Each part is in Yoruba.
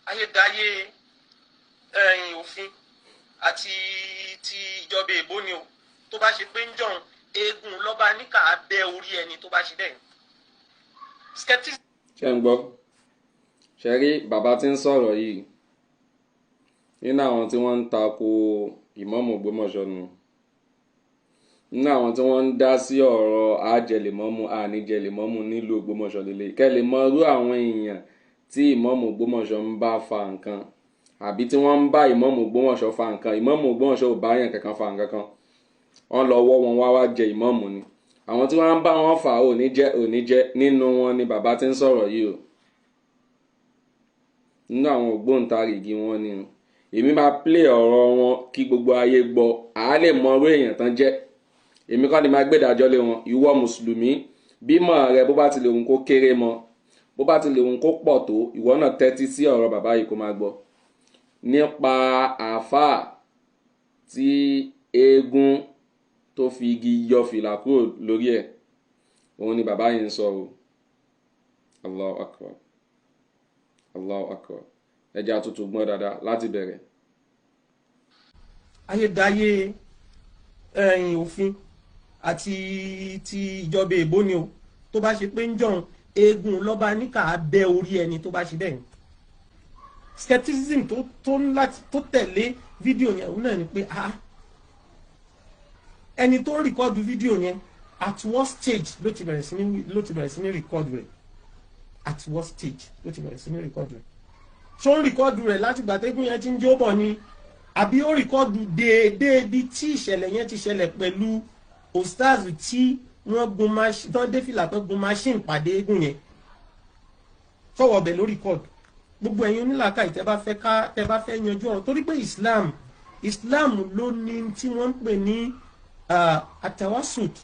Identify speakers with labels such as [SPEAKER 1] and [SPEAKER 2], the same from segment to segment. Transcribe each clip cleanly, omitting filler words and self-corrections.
[SPEAKER 1] ayédáyé òfin àti ti ìjọba èbó ni o tó bá ṣe pé ń jọ̀hún eégún lọ́ba níkà abẹ́ orí ẹni tó bá ṣe bẹ́ẹ̀.
[SPEAKER 2] ṣé ń gbọ́ ṣe rí bàbá tí ń sọ̀rọ̀ yìí nínú àwọn tí wọ́n ń tako ìmáàmù Ògbómọ̀ṣọ́ nù, nínú àwọn tí wọ́n ń dá sí ọ̀rọ̀ àjẹlẹ̀mọ́mù àníjẹlẹ̀mọ́mù nílùú Ògbómọ̀ṣọ́ lélẹ̀ kẹ́lẹ̀ mọ irú àwọn èèyàn tí ìmáàmù Ògbómọ̀ṣọ́ ń bá fa nǹkan àbí tí wọ́n ń bá ìmáàmù Ògbómọ̀ṣọ́ fa nǹkan. ìmáàmù Ògbómọ̀ṣọ́ ò bá yàn kankan fa nǹkan kan, wọ́n lọ wọ́ wọn wá jẹ ìmáàmù ni. àwọn tí wọ́n ń bá wọn fà ò ní jẹ́ nínú wọn ni bàbá tí ń sọ̀rọ̀ yìí o, nínú àwọn ògbóǹtarìgì wọn ni o. èmi máa play ọ̀rọ̀ wọn kí gbogbo ayé gbọ́ àá lè mọ irú èèyàn tán jẹ́. èmi kọ́ ni máa gbé ìdájọ́ lé wọn. ìwọ mùsùlùmí bímọ rẹ bó bá ti lè hùn kó kéré mọ, bó bá ti lè hùn kó pọ̀ tó, ìwọ náà tẹ́tí sí ọ̀rọ̀ bàbá yìí kó máa gbọ́ nípa àáfàá tí eégún tó fi igi yọ fìlà kúrò lórí ẹ̀. òun ni bàbá yìí ń sọ o. Allahu akbar, Allahu akbar. ẹja tuntun gbọ́n dáadáa láti bẹ̀rẹ̀.
[SPEAKER 1] ayédáyé òfin àti ti ìjọba èbó ni o tó bá ṣe pé ń jọ̀hún eégún lọ́ba níkà abẹ́ orí ẹni tó bá ṣe bẹ́ẹ̀. skepticism tó tẹ̀lé fídíò yẹn òun náà ni pé ẹni tó ń rìkọ́dù fídíò yẹn at what stage ló ti bẹ̀rẹ̀ sí ní rìkọ́dù rẹ̀? at what stage ló ti bẹ̀rẹ̀ sí ní rìkọ́dù rẹ̀? ṣó ń rìkọ́dù rẹ̀ láti gbà tẹ́gùn yẹn ti ń jó bọ̀ ni, àbí ó rìkọ́dù déédéé bí tí ìṣẹ̀lẹ̀ yẹn ti ṣẹlẹ̀ pẹ̀lú ostaz tí wọ́n gun machine tán dé fìlà tán gun machine pàdé eégún yẹn? sọ̀wọ́ ọbẹ̀ ló rìkọ́dù. gbogbo ẹ̀yin onílàákà tẹ́ bá fẹ́ yanjú ọ̀rọ̀, torí pé Islam ló ní tí wọ́n ń pè ní atawasut.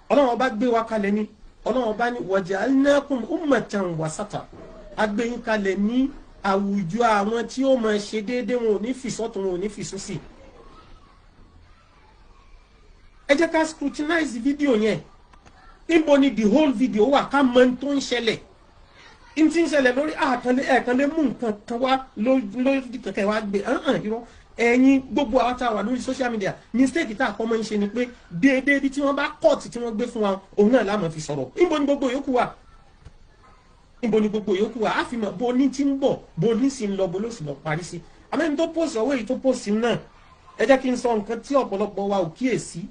[SPEAKER 1] ọlọ́run ọba gbé wa kalẹ̀ ní, ọlọ́run ọba ní waja'alnakum ummatan wasata, agbẹ́yìn kalẹ̀ ní àwùjọ àwọn tí ó máa ṣe déédéé, wọn ò ní fi sọ́tún wọn ò ní fi sósì. ẹ jẹ́ ká scrutinize fídíò yẹn. níbo ni the whole video wà ká mọ ohun tó ń ṣẹlẹ̀? n ti ń ṣẹlẹ̀ lórí ẹ̀ẹ̀kan lè mú nǹkan kan wá lórí kankan wá gbé irọ́. ẹ̀yin gbogbo àwọn tá a wà lórí social media, mistake tá a kọ́ mọ́ ń ṣe ni pé déédéé bí tí wọ́n bá kọ́ọ̀tì tí wọ́n gbé fún wa òun náà láàmú fi sọ̀rọ̀. níbo ni gbogbo yòókù wà? níbo ni gbogbo yòókù wà? á fi mọ̀ bó ní ti ń bọ̀, bó ní sì ń lọ, bó ló sì lọ parí sí. àmọ́ ní tó pòsì ọwọ́ èyí tó pòsì náà, ẹ jẹ́ kí n sọ nǹkan tí ọ̀pọ̀lọpọ̀ wa ò kíyèsí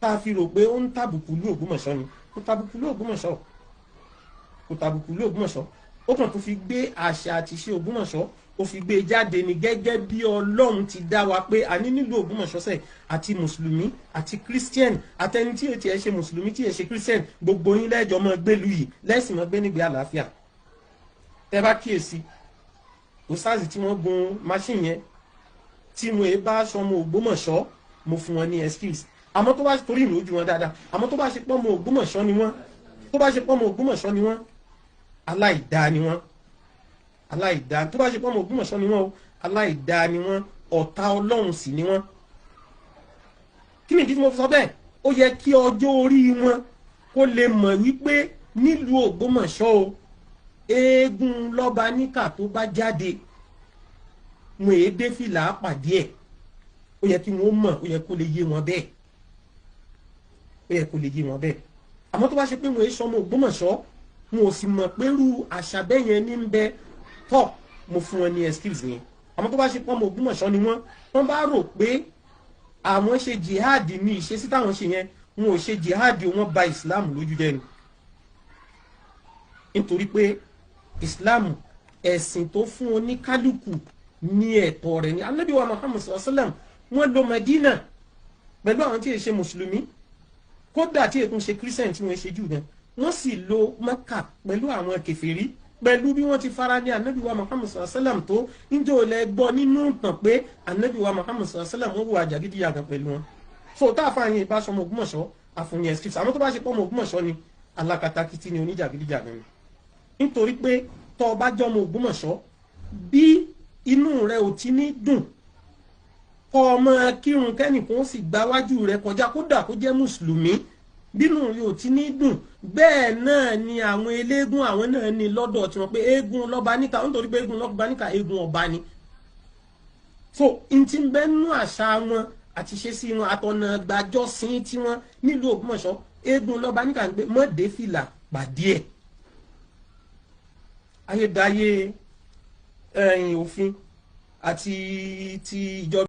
[SPEAKER 1] tá a fi rò pé ó ń tàbùkù lú Ògbómọ̀ṣọ́ ni. kò tàbùkù lú Ògbómọ̀ṣọ́, kò tàbùkù lú Ògbómọ̀ṣọ́. ó kàn tó fi gbé àṣà àti ìṣe Ògbómọ̀ṣọ́ ó fi gbé jáde ní gẹ́gẹ́ bí Ọlọ́run ti dá wa pé a ní nílùú Ògbómọ̀ṣọ́ sẹ̀ àti mùsùlùmí àti kírísítẹ́nì àtẹni tí ètí ẹ̀ ṣe mùsùlùmí tí ẹ̀ ṣe kírísítẹ́nì, gbogbo yín lẹ́jọ́ mọ́ gbélu yìí lẹ́sìn mọ́ gbé nígbé àlàáfíà. tẹ́ bá kíyèsí òsáàsì tí wọ́n gun machine yẹn tí mo bá aṣọ ọmọ Ògbómọ̀ṣọ́ mo fún wọn ní excuse. àmọ́ tó bá torí ìlú ojú wọn dáadáa, àmọ́ tó bá ṣe pọ́ ọmọ Ògbómọ̀ṣọ́ ni wọ́n, tó bá ṣe pọ́ ọmọ Ògbómọ̀ṣọ́ ni wọ́n, aláìdá ni wọ́n, aláìdá. tó bá ṣe pọ́ ọmọ Ògbómọ̀ṣọ́ ni wọ́n, aláìdá ni wọ́n, ọ̀tá Ọlọ́run sì ni wọ́n. kí ni ìdí tí mo fi sọ bẹ́ẹ̀? ó yẹ kí ọjọ́ orí wọn kó lè mọ̀ wípé nílùú Ògbómọ̀ṣọ́ o, eégún lọ́ba níkà tó bá jáde wọn èé dé fìlà pàdé ẹ̀. ó yẹ kí wọ́n mọ̀, ó yẹ kó lè yé wọn bẹ́ẹ̀, ó yẹ kó lè yé wọn bẹ́ẹ̀. àmọ́ tó bá ṣe pé wọn èé sọmọ Ògbómọ̀ṣọ́, wọn ò sì mọ̀ pé irú àṣà bẹ́ẹ̀ yẹn ní ń bẹ tọ́, mo fún wọn ní excuse yẹn. àmọ́ tó bá ṣe pé ọmọ Ògbómọ̀ṣọ́ ni wọ́n bá rò pé àwọn ṣe jihad ní ìṣesí táwọn ṣe yẹn, wọn ò ṣe jihad, wọn bà Islam lójú jẹ́ ni. nítorí pé Islam ẹ̀sìn tó fún oníkálukú ní ẹ̀tọ́ rẹ̀ ni. Ànábì wa Muhammad sallallahu alaihi wasallam wọ́n lọ Medina pẹ̀lú àwọn tí èṣe mùsùlùmí, kódà tí èkún ṣe Christian tí wọ́n ṣe jù gan, wọ́n sì lọ Mẹ́kà pẹ̀lú àwọn kèfèrí, pẹ̀lú bí wọ́n ti fara ní Ànábì wa Muhammad sallallahu alaihi wasallam tó. níjọ́ ilẹ̀ gbọ́ nínú ìtàn pé Ànábì wa Muhammad sallallahu alaihi wasallam wọ́n wọ àjàgídíjàgan pẹ̀lú wọn. so tá a fa yẹn ìbáṣọ ọmọ Ògbómọ̀ṣọ́ àfúnyẹ excuse. àmọ́ tó bá ṣe pọ́ ọmọ Ògbómọ̀ṣọ́ ni alákatakítí ni, oníjàgídíjàgan ni. nítorí pé tó o bá jọ ọmọ Ògbómọ̀ṣọ́, bí inú rẹ ò ti ní dùn kọ́ ọmọ kírun kẹ́nìkan ó sì gba wájú rẹ kọjá, kódà kó jẹ́ mùsùlùmí, bínú yóò ti ní dùn bẹ́ẹ̀ náà ni àwọn eléégún àwọn náà ní lọ́dọ̀ tí wọ́n pé eégún lọ́ba níkà nítorí pé eégún lọ́ba níkà eégún ọba ni so n ti bẹ́ nú àṣà wọn àti ṣe sí wọn àtọ̀nà gbàjọ́sìn tí wọ́n nílùú Ògbómọ̀ṣọ́ eégún lọ́ba níkà ń gbé mọ́dé fìlà pàdé ẹ̀ ayédáyé òfin àti ti ìjọba.